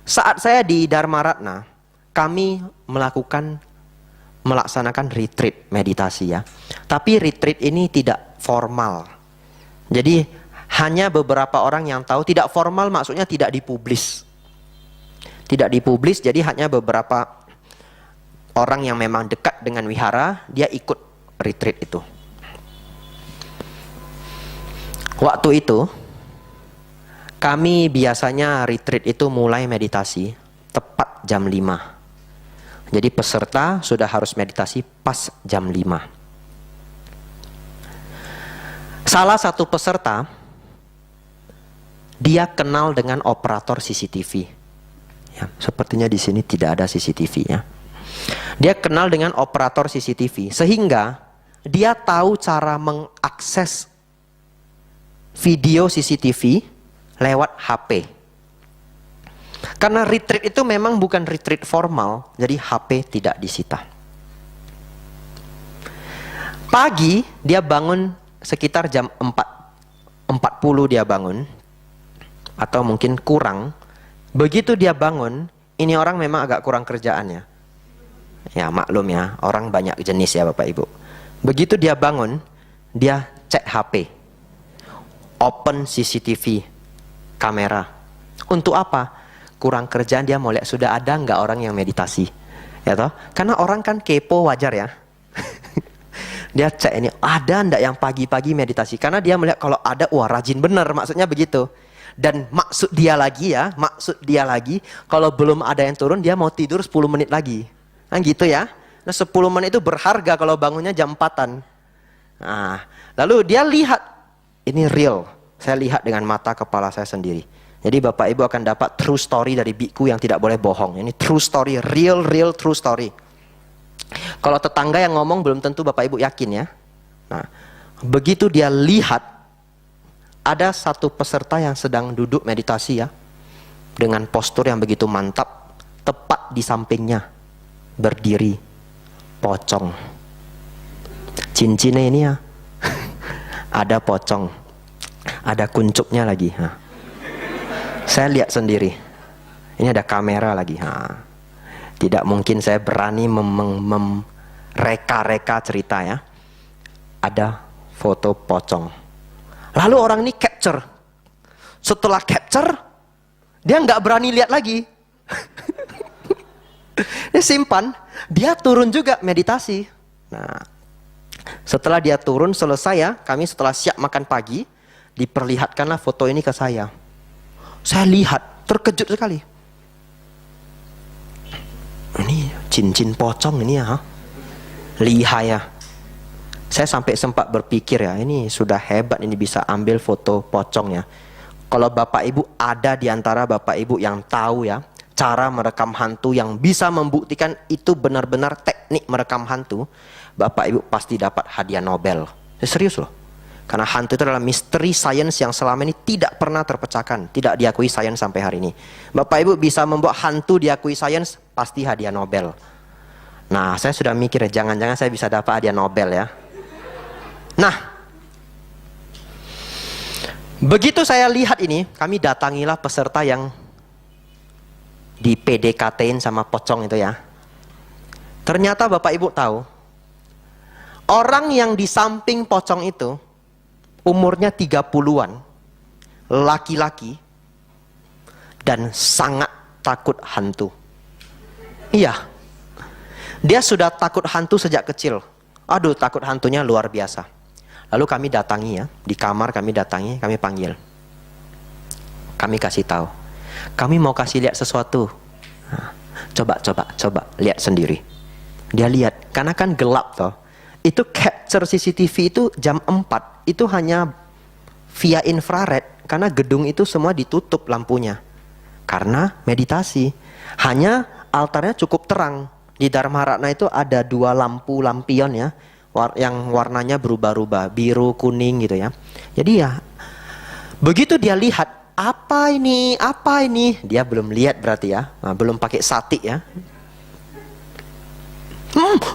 saat saya di Dharma Ratna, kami melaksanakan retreat meditasi ya. Tapi retreat ini tidak formal. Jadi hanya beberapa orang yang tahu. Tidak formal maksudnya tidak dipublis. Tidak dipublis, jadi hanya beberapa orang yang memang dekat dengan wihara, dia ikut retreat itu. Waktu itu, kami biasanya retreat itu mulai meditasi tepat jam 5. Jadi peserta sudah harus meditasi pas jam 5. Salah satu peserta, dia kenal dengan operator CCTV. Ya, sepertinya di sini tidak ada CCTV-nya. Dia kenal dengan operator CCTV, sehingga dia tahu cara mengakses video CCTV lewat HP. Karena retreat itu memang bukan retreat formal, jadi HP tidak disita. Pagi dia bangun sekitar jam 4.40 dia bangun. Atau mungkin kurang. Begitu dia bangun, ini orang memang agak kurang kerjaannya. Ya maklum ya, orang banyak jenis ya Bapak Ibu. Begitu dia bangun, dia cek HP. Open CCTV kamera. Untuk apa? Kurang kerjaan, dia mau lihat sudah ada nggak orang yang meditasi. Ya toh? Karena orang kan kepo, wajar ya. Dia cek ini, ada ndak yang pagi-pagi meditasi. Karena dia melihat kalau ada, wah rajin bener, maksudnya begitu. Dan maksud dia lagi, kalau belum ada yang turun, dia mau tidur 10 menit lagi. Kan gitu ya. Nah 10 menit itu berharga kalau bangunnya jam 4-an. Nah, lalu dia lihat, ini real. Saya lihat dengan mata kepala saya sendiri. Jadi Bapak Ibu akan dapat true story dari biku yang tidak boleh bohong. Ini true story, real true story. Kalau tetangga yang ngomong belum tentu Bapak Ibu yakin ya. Nah, begitu dia lihat, ada satu peserta yang sedang duduk meditasi ya, dengan postur yang begitu mantap. Tepat di sampingnya berdiri pocong. Cincinnya ini ya, ada pocong, ada kuncupnya lagi. Saya lihat sendiri, ini ada kamera lagi. Tidak mungkin saya berani mereka-reka cerita ya. Ada foto pocong. Lalu orang ini capture. Setelah capture, dia nggak berani lihat lagi. Dia simpan. Dia turun juga meditasi. Nah, setelah dia turun selesai ya, kami setelah siap makan pagi, diperlihatkanlah foto ini ke saya. Saya lihat, terkejut sekali. Ini cincin pocong ini ya, lihai ya. Saya sampai sempat berpikir ya, ini sudah hebat ini bisa ambil foto pocong ya. Kalau Bapak Ibu ada di antara Bapak Ibu yang tahu ya, cara merekam hantu yang bisa membuktikan itu benar-benar teknik merekam hantu, Bapak Ibu pasti dapat hadiah Nobel. Serius loh. Karena hantu itu adalah misteri sains yang selama ini tidak pernah terpecahkan, tidak diakui sains sampai hari ini. Bapak Ibu bisa membuat hantu diakui sains, pasti hadiah Nobel. Nah, saya sudah mikir ya, jangan-jangan saya bisa dapat hadiah Nobel ya. Nah, begitu saya lihat ini, kami datangilah peserta yang di PDKT-in sama pocong itu ya. Ternyata Bapak Ibu tahu, orang yang di samping pocong itu umurnya 30-an, laki-laki, dan sangat takut hantu. Iya, dia sudah takut hantu sejak kecil. Aduh, takut hantunya luar biasa. Lalu kami datangi ya, di kamar kami datangi, kami panggil. Kami kasih tahu, kami mau kasih lihat sesuatu. Nah, coba lihat sendiri. Dia lihat, karena kan gelap toh. Itu capture CCTV itu jam 4, itu hanya via infrared, karena gedung itu semua ditutup lampunya. Karena meditasi. Hanya altarnya cukup terang. Di Dharma Ratna itu ada 2 lampu lampion ya, yang warnanya berubah-ubah, biru, kuning gitu ya. Jadi ya, begitu dia lihat, apa ini, dia belum lihat berarti ya, nah, belum pakai sati ya.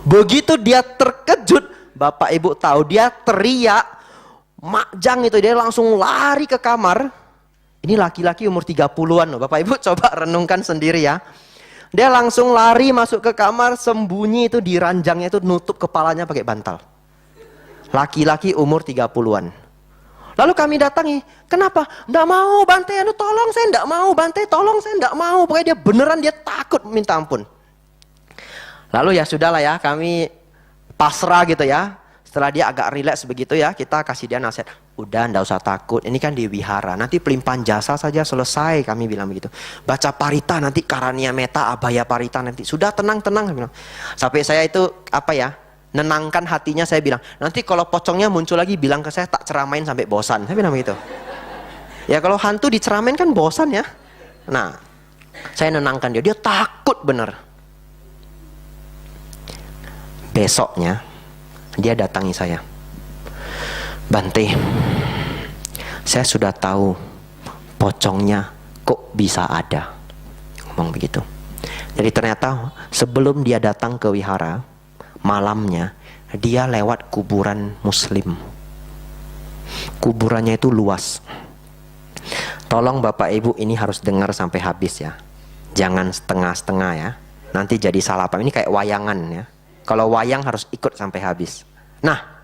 Begitu dia terkejut, Bapak Ibu tahu, dia teriak, makjang itu, dia langsung lari ke kamar. Ini laki-laki umur 30-an loh, Bapak Ibu coba renungkan sendiri ya. Dia langsung lari masuk ke kamar, sembunyi itu di ranjangnya itu, nutup kepalanya pakai bantal. Laki-laki umur 30-an. Lalu kami datangi, kenapa? Nggak mau Bante, tolong saya nggak mau Bante, tolong saya nggak mau. Pokoknya dia beneran, dia takut minta ampun. Lalu ya sudahlah ya, kami pasrah gitu ya. Setelah dia agak rileks begitu ya, kita kasih dia nasihat. Udah, nggak usah takut, ini kan di wihara, nanti pelimpahan jasa saja selesai, kami bilang begitu. Baca parita nanti karania meta abaya parita nanti. Sudah tenang, bilang. Sampai saya itu nenangkan hatinya, saya bilang, nanti kalau pocongnya muncul lagi bilang ke saya, tak ceramain sampai bosan. Saya bilang begitu. Ya kalau hantu diceramain kan bosan ya. Nah, saya nenangkan dia takut bener. Besoknya dia datangi saya. Bante, saya sudah tahu pocongnya kok bisa ada. Ngomong begitu. Jadi ternyata sebelum dia datang ke wihara, malamnya dia lewat kuburan muslim. Kuburannya itu luas. Tolong Bapak Ibu ini harus dengar sampai habis ya. Jangan setengah-setengah ya. Nanti jadi salah paham. Ini kayak wayangan ya. Kalau wayang harus ikut sampai habis. Nah,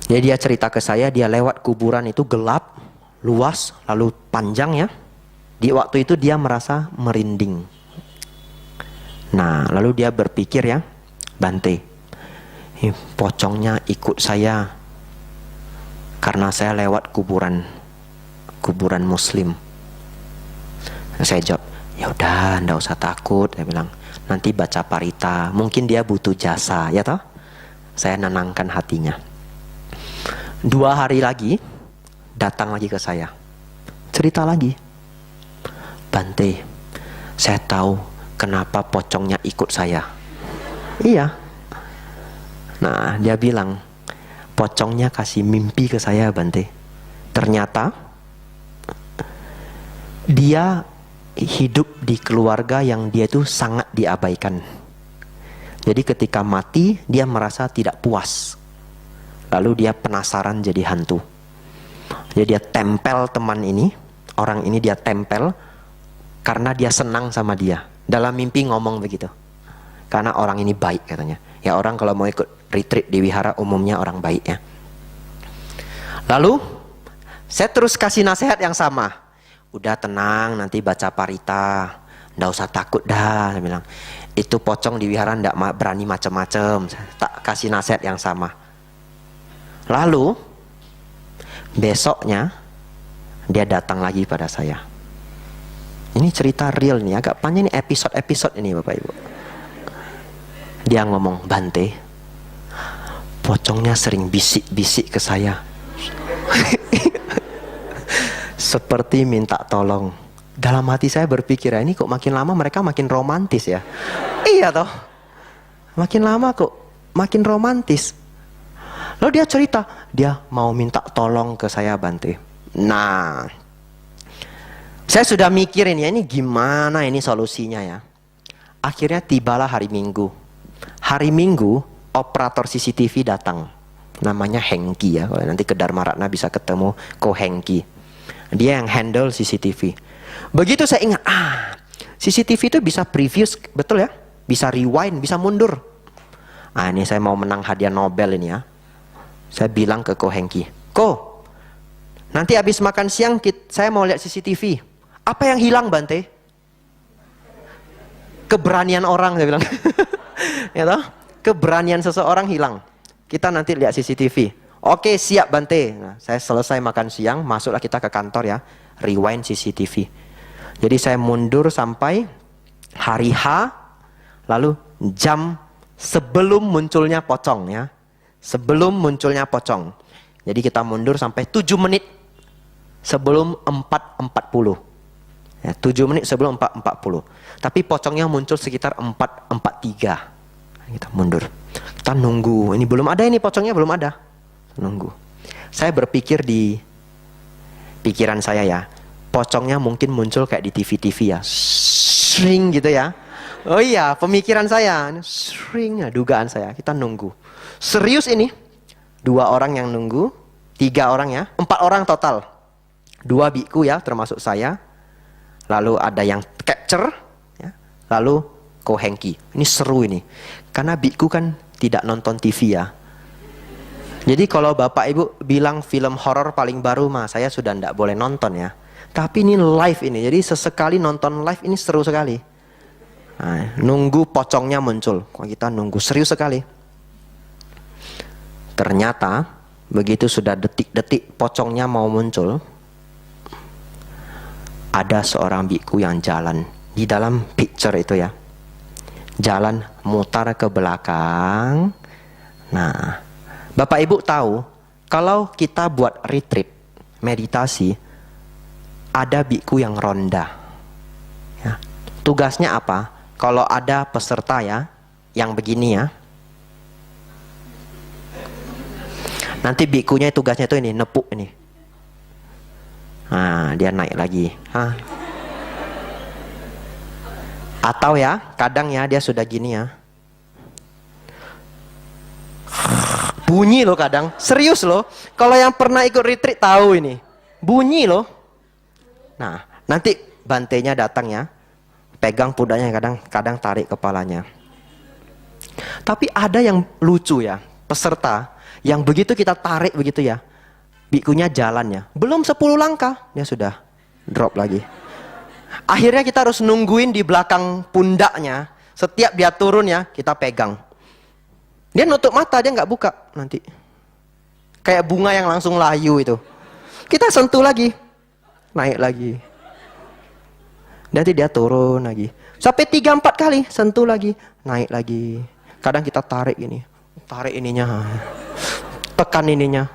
jadi dia cerita ke saya, dia lewat kuburan itu gelap, luas, lalu panjang ya. Di waktu itu dia merasa merinding. Nah, lalu dia berpikir ya, Bante, pocongnya ikut saya karena saya lewat kuburan muslim. Saya jawab, ya udah, ndak usah takut. Saya bilang, nanti baca parita, mungkin dia butuh jasa, ya toh? Saya nenangkan hatinya. 2 hari lagi, datang lagi ke saya. Cerita lagi. Bante, saya tahu kenapa pocongnya ikut saya. Iya. Nah, dia bilang, pocongnya kasih mimpi ke saya, Bante. Ternyata, dia hidup di keluarga yang dia itu sangat diabaikan. Jadi ketika mati dia merasa tidak puas. Lalu dia penasaran jadi hantu. Jadi dia tempel teman ini, orang ini dia tempel karena dia senang sama dia. Dalam mimpi ngomong begitu. Karena orang ini baik katanya. Ya orang kalau mau ikut retreat di wihara umumnya orang baik ya. Lalu saya terus kasih nasihat yang sama. Udah tenang, nanti baca parita, ndak usah takut dah, saya bilang. Itu pocong di wihara ndak berani macam-macam. Tak kasih nasihat yang sama. Lalu besoknya dia datang lagi pada saya. Ini cerita real nih, agak panjang nih episode ini Bapak Ibu. Dia ngomong, Bante, pocongnya sering bisik-bisik ke saya. Seperti minta tolong. Dalam hati saya berpikir, ini kok makin lama mereka makin romantis ya. Iya toh. Makin lama kok makin romantis. Lalu dia cerita, dia mau minta tolong ke saya, Bante. Nah, saya sudah mikirin ya, ini gimana ini solusinya ya. Akhirnya tibalah hari Minggu. Hari Minggu operator CCTV datang. Namanya Hengki ya. Kalau nanti ke Dharma Ratna bisa ketemu Ko Hengki. Dia yang handle CCTV. Begitu saya ingat, CCTV itu bisa preview, betul ya? Bisa rewind, bisa mundur. Ini saya mau menang hadiah Nobel ini ya. Saya bilang ke Ko Hengki, Ko, nanti habis makan siang saya mau lihat CCTV. Apa yang hilang, Bante? Keberanian orang, saya bilang. Ya toh? Keberanian seseorang hilang. Kita nanti lihat CCTV. Oke, siap Bante. Nah, saya selesai makan siang, masuklah kita ke kantor ya, rewind CCTV. Jadi saya mundur sampai hari H, lalu jam sebelum munculnya pocong ya. Sebelum munculnya pocong. Jadi kita mundur sampai 7 menit sebelum 4.40. Ya, 7 menit sebelum 4.40. Tapi pocongnya muncul sekitar 4.43. Kita mundur. Kita nunggu. Ini belum ada, ini pocongnya belum ada. Nunggu. Saya berpikir di pikiran saya ya, pocongnya mungkin muncul kayak di TV-TV ya. Sering gitu ya. Oh iya, pemikiran saya. Sering ya, dugaan saya. Kita nunggu. Serius ini. 2 orang yang nunggu. 3 orang ya. 4 orang total. 2 biku ya, termasuk saya. Lalu ada yang capture, ya. Lalu Ko Hengki. Ini seru ini, karena biku kan tidak nonton TV ya. Jadi kalau bapak ibu bilang film horor paling baru mah, saya sudah tidak boleh nonton ya. Tapi ini live ini, jadi sesekali nonton live ini seru sekali. Nah, nunggu pocongnya muncul, kok kita nunggu serius sekali. Ternyata begitu sudah detik-detik pocongnya mau muncul, ada seorang biku yang jalan di dalam picture itu ya. Jalan mutar ke belakang. Nah, Bapak Ibu tahu kalau kita buat retreat, meditasi, ada biku yang ronda. Ya. Tugasnya apa? Kalau ada peserta ya, yang begini ya. Nanti bikunya tugasnya itu ini, nepuk ini. Nah, dia naik lagi. Atau ya, kadang ya dia sudah gini ya. Bunyi loh kadang, serius loh. Kalau yang pernah ikut retreat tahu ini. Bunyi loh. Nah, nanti bantainya datang ya. Pegang pundaknya, kadang tarik kepalanya. Tapi ada yang lucu ya, peserta yang begitu kita tarik begitu ya. Bikunya jalannya, belum 10 langkah, dia sudah drop lagi. Akhirnya kita harus nungguin di belakang pundaknya. Setiap dia turun ya, kita pegang. Dia nutup mata, dia nggak buka nanti. Kayak bunga yang langsung layu itu. Kita sentuh lagi, naik lagi. Nanti dia turun lagi. Sampai 3-4 kali, sentuh lagi, naik lagi. Kadang kita tarik ini, tarik ininya, tekan ininya.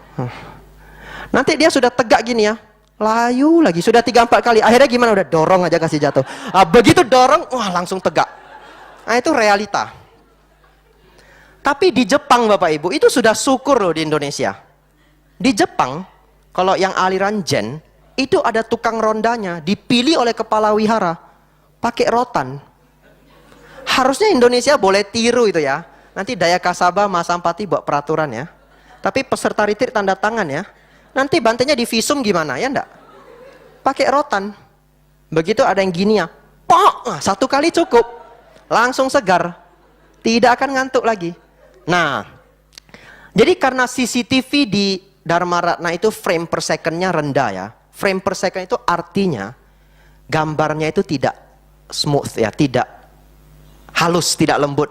Nanti dia sudah tegak gini ya, layu lagi, sudah 3-4 kali. Akhirnya gimana? Udah dorong aja kasih jatuh. Begitu dorong, wah langsung tegak. Nah itu realita. Tapi di Jepang Bapak Ibu, itu sudah syukur loh di Indonesia. Di Jepang, kalau yang aliran Zen, itu ada tukang rondanya, dipilih oleh kepala wihara, pakai rotan. Harusnya Indonesia boleh tiru itu ya. Nanti Daya Kasaba, Mas Sampati buat peraturan ya. Tapi peserta retreat tanda tangan ya. Nanti bantainya di visum gimana ya enggak? Pakai rotan. Begitu ada yang gini ya, pok, 1 kali cukup. Langsung segar. Tidak akan ngantuk lagi. Nah, jadi karena CCTV di Dharma Ratna itu frame per second-nya rendah ya. Frame per second itu artinya gambarnya itu tidak smooth ya, tidak halus, tidak lembut.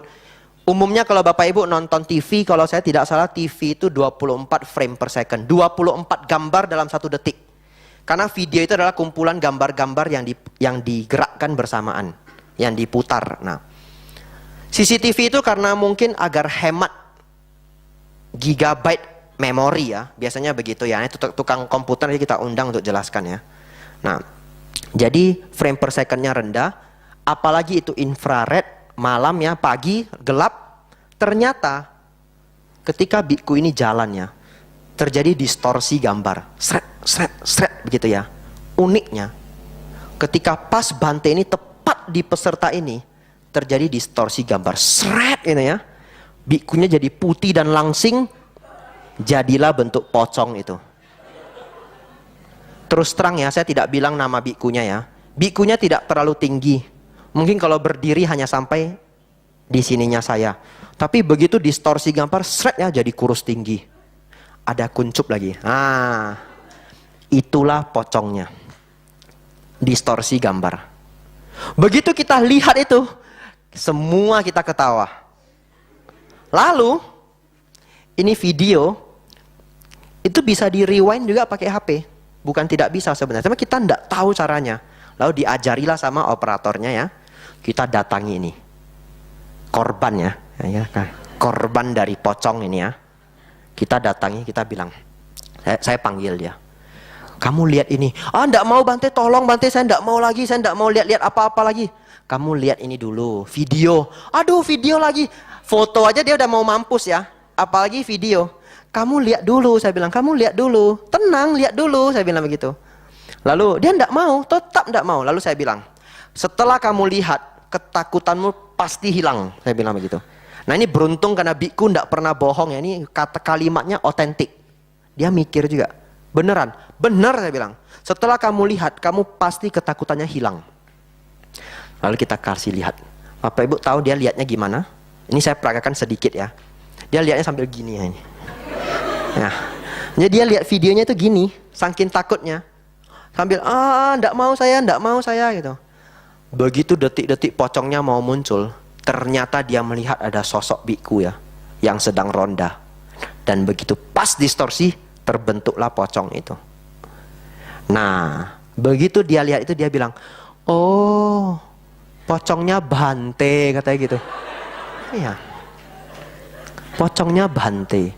Umumnya kalau Bapak Ibu nonton TV, kalau saya tidak salah TV itu 24 frame per second. 24 gambar dalam 1 detik. Karena video itu adalah kumpulan gambar-gambar yang digerakkan bersamaan. Yang diputar. Nah, CCTV itu karena mungkin agar hemat gigabyte memori ya. Biasanya begitu ya. Itu tukang komputer kita undang untuk jelaskan ya. Nah, jadi frame per second-nya rendah. Apalagi itu infrared. Malam ya, pagi, gelap. Ternyata ketika biku ini jalannya, terjadi distorsi gambar. Sret, begitu ya. Uniknya, ketika pas bantai ini tepat di peserta ini, terjadi distorsi gambar. Sret ini ya. Bikunya jadi putih dan langsing, jadilah bentuk pocong itu. Terus terang ya, saya tidak bilang nama bikunya ya. Bikunya tidak terlalu tinggi. Mungkin kalau berdiri hanya sampai di sininya saya. Tapi begitu distorsi gambar, seret ya jadi kurus tinggi. Ada kuncup lagi. Nah, itulah pocongnya. Distorsi gambar. Begitu kita lihat itu, semua kita ketawa. Lalu, ini video, itu bisa di rewind juga pakai HP. Bukan tidak bisa sebenarnya, tapi kita tidak tahu caranya. Lalu diajarilah sama operatornya ya. Kita datangi ini korban ya, korban dari pocong ini ya. Kita datangi, kita bilang, saya panggil dia. Kamu lihat ini. Ah, enggak mau Bante, tolong Bante, saya enggak mau lagi, saya enggak mau lihat-lihat apa-apa lagi. Kamu lihat ini dulu, video. Aduh, video lagi. Foto aja dia udah mau mampus ya. Apalagi video. Kamu lihat dulu, saya bilang. Kamu lihat dulu. Tenang, lihat dulu, saya bilang begitu. Lalu dia enggak mau, tetap enggak mau. Lalu saya bilang, setelah kamu lihat, ketakutanmu pasti hilang. Saya bilang begitu. Nah ini beruntung karena biku enggak pernah bohong ya. Ini kata kalimatnya otentik. Dia mikir juga. Beneran, benar saya bilang. Setelah kamu lihat, kamu pasti ketakutannya hilang. Lalu kita kasih lihat. Bapak Ibu tahu dia lihatnya gimana? Ini saya peragakan sedikit ya. Dia lihatnya sambil gini ya ini. Nah, jadi dia lihat videonya itu gini, saking takutnya. Sambil enggak mau saya gitu. Begitu detik-detik pocongnya mau muncul, ternyata dia melihat ada sosok biku ya, yang sedang ronda. Dan begitu pas distorsi, terbentuklah pocong itu. Nah, begitu dia lihat itu dia bilang, oh, pocongnya Bante, katanya gitu. Iya. Pocongnya Bante.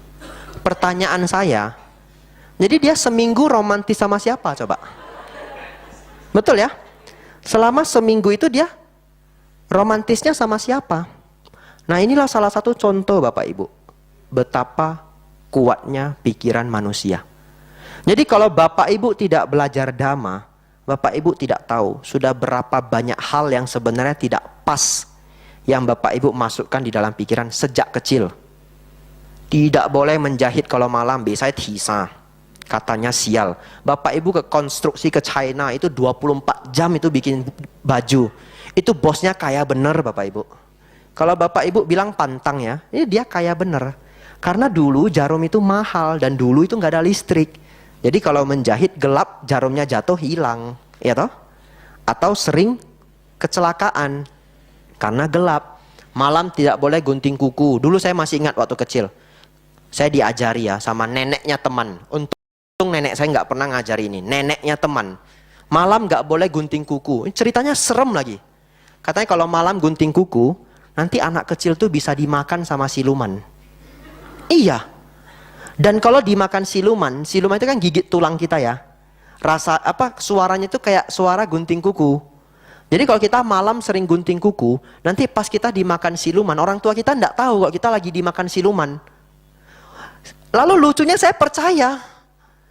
Pertanyaan saya, jadi dia seminggu romantis sama siapa coba? Betul ya? Selama seminggu itu dia romantisnya sama siapa? Nah inilah salah satu contoh Bapak Ibu, betapa kuatnya pikiran manusia. Jadi kalau Bapak Ibu tidak belajar Dhamma, Bapak Ibu tidak tahu sudah berapa banyak hal yang sebenarnya tidak pas yang Bapak Ibu masukkan di dalam pikiran sejak kecil. Tidak boleh menjahit kalau malam, biasanya tisa. Katanya sial. Bapak Ibu ke konstruksi ke China itu 24 jam itu bikin baju. Itu bosnya kaya bener Bapak Ibu. Kalau Bapak Ibu bilang pantang ya, ini dia kaya bener. Karena dulu jarum itu mahal dan dulu itu nggak ada listrik. Jadi kalau menjahit gelap, jarumnya jatuh hilang, ya toh? Atau sering kecelakaan karena gelap. Malam tidak boleh gunting kuku. Dulu saya masih ingat waktu kecil. Saya diajari ya sama neneknya teman. Untung nenek saya nggak pernah ngajari ini. Neneknya teman. Malam nggak boleh gunting kuku. Ini ceritanya serem lagi. Katanya kalau malam gunting kuku, nanti anak kecil tuh bisa dimakan sama siluman. Iya. Dan kalau dimakan siluman itu kan gigit tulang kita ya. Rasa suaranya itu kayak suara gunting kuku. Jadi kalau kita malam sering gunting kuku, nanti pas kita dimakan siluman, orang tua kita enggak tahu kalau kita lagi dimakan siluman. Lalu lucunya saya percaya.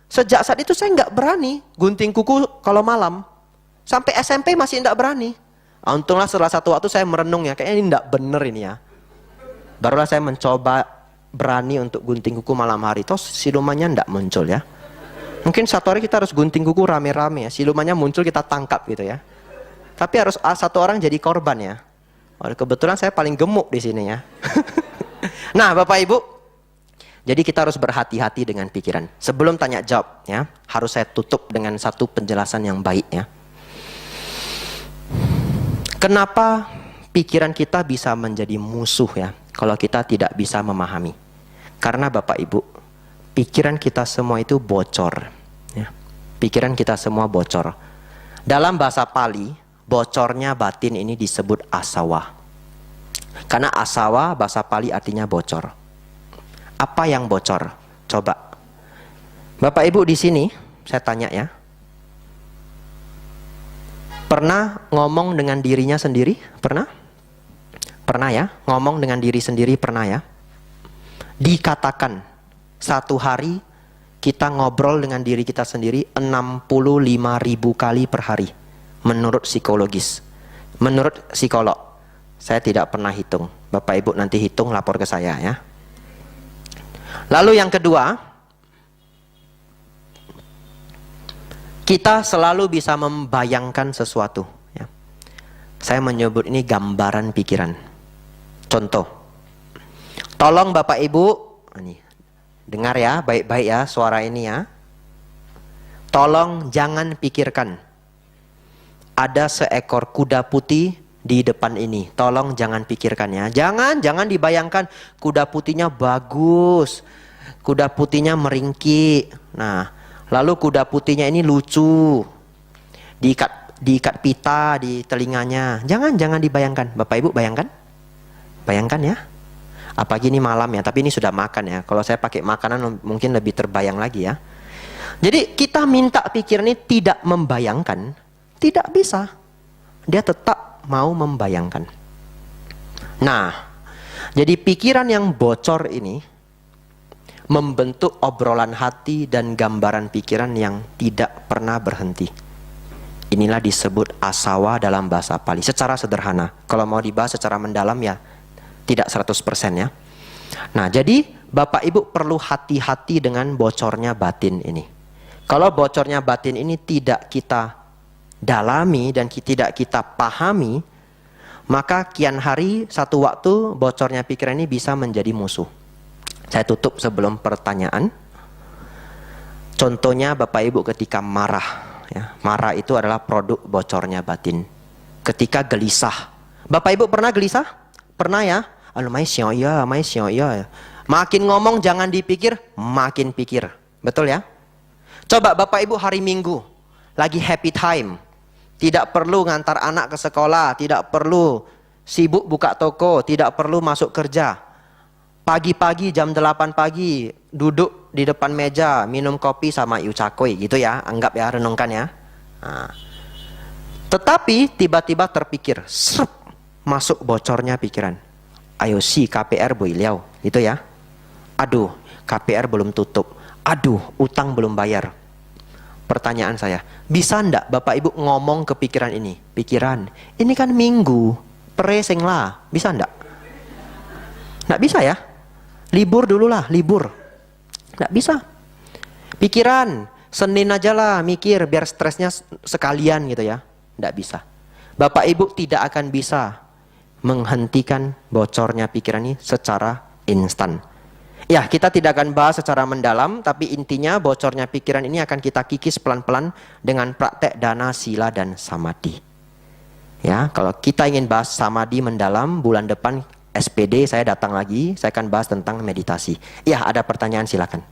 Sejak saat itu saya enggak berani gunting kuku kalau malam. Sampai SMP masih enggak berani. Untunglah setelah satu waktu saya merenung ya, kayaknya ini enggak bener ini ya. Barulah saya mencoba berani untuk gunting kuku malam hari. Terus silumannya enggak muncul ya. Mungkin satu hari kita harus gunting kuku rame-rame ya. Silumannya muncul kita tangkap gitu ya. Tapi harus satu orang jadi korban ya. Kebetulan saya paling gemuk di sini ya. Nah Bapak Ibu, jadi kita harus berhati-hati dengan pikiran. Sebelum tanya jawab ya, harus saya tutup dengan satu penjelasan yang baik ya. Kenapa pikiran kita bisa menjadi musuh ya, kalau kita tidak bisa memahami? Karena Bapak Ibu, pikiran kita semua itu bocor ya. Pikiran kita semua bocor. Dalam bahasa Pali, bocornya batin ini disebut asawa. Karena asawa bahasa Pali artinya bocor. Apa yang bocor? Coba. Bapak Ibu di sini, saya tanya ya. Pernah ngomong dengan dirinya sendiri? Pernah? Pernah ya? Ngomong dengan diri sendiri pernah ya? Dikatakan satu hari kita ngobrol dengan diri kita sendiri 65.000 kali per hari. Menurut psikologis. Menurut psikolog. Saya tidak pernah hitung. Bapak Ibu nanti hitung lapor ke saya ya. Lalu yang kedua, kita selalu bisa membayangkan sesuatu ya. Saya menyebut ini gambaran pikiran. Contoh, tolong Bapak Ibu, ini dengar ya baik-baik ya suara ini ya. Tolong jangan pikirkan ada seekor kuda putih di depan ini. Tolong jangan pikirkan ya. Jangan dibayangkan kuda putihnya bagus, kuda putihnya meringkik. Nah, lalu kuda putihnya ini lucu, diikat pita di telinganya. Jangan dibayangkan. Bapak Ibu bayangkan? Bayangkan ya. Apalagi ini malam ya, tapi ini sudah makan ya. Kalau saya pakai makanan mungkin lebih terbayang lagi ya. Jadi kita minta pikiran ini tidak membayangkan, tidak bisa. Dia tetap mau membayangkan. Nah, jadi pikiran yang bocor ini membentuk obrolan hati dan gambaran pikiran yang tidak pernah berhenti. Inilah disebut asawa dalam bahasa Pali. Secara sederhana, kalau mau dibahas secara mendalam ya tidak 100% ya. Nah, jadi Bapak Ibu perlu hati-hati dengan bocornya batin ini. Kalau bocornya batin ini tidak kita dalami dan tidak kita pahami, maka kian hari satu waktu bocornya pikiran ini bisa menjadi musuh. Saya tutup sebelum pertanyaan. Contohnya Bapak Ibu ketika marah. Ya, marah itu adalah produk bocornya batin. Ketika gelisah. Bapak Ibu pernah gelisah? Pernah ya? Makin ngomong jangan dipikir, makin pikir. Betul ya? Coba Bapak Ibu hari Minggu, lagi happy time. Tidak perlu ngantar anak ke sekolah, tidak perlu sibuk buka toko, tidak perlu masuk kerja. Pagi-pagi jam 8 pagi duduk di depan meja minum kopi sama Yucakoi gitu ya, anggap ya, renungkan ya. Nah. Tetapi tiba-tiba terpikir, serp, masuk bocornya pikiran. Ayo si KPR boiliau, gitu ya. Aduh, KPR belum tutup. Aduh, utang belum bayar. Pertanyaan saya, bisa ndak Bapak Ibu ngomong ke pikiran ini? Pikiran, ini kan minggu, preseng lah, bisa ndak? Ndak bisa ya? Libur dulu lah, libur. Ndak bisa. Pikiran, Senin aja lah mikir, biar stresnya sekalian gitu ya. Ndak bisa. Bapak Ibu tidak akan bisa menghentikan bocornya pikiran ini secara instan. Ya, kita tidak akan bahas secara mendalam, tapi intinya bocornya pikiran ini akan kita kikis pelan-pelan dengan praktek dana, sila, dan samadhi. Ya, kalau kita ingin bahas samadhi mendalam, bulan depan SPD saya datang lagi, saya akan bahas tentang meditasi. Ya, ada pertanyaan silakan.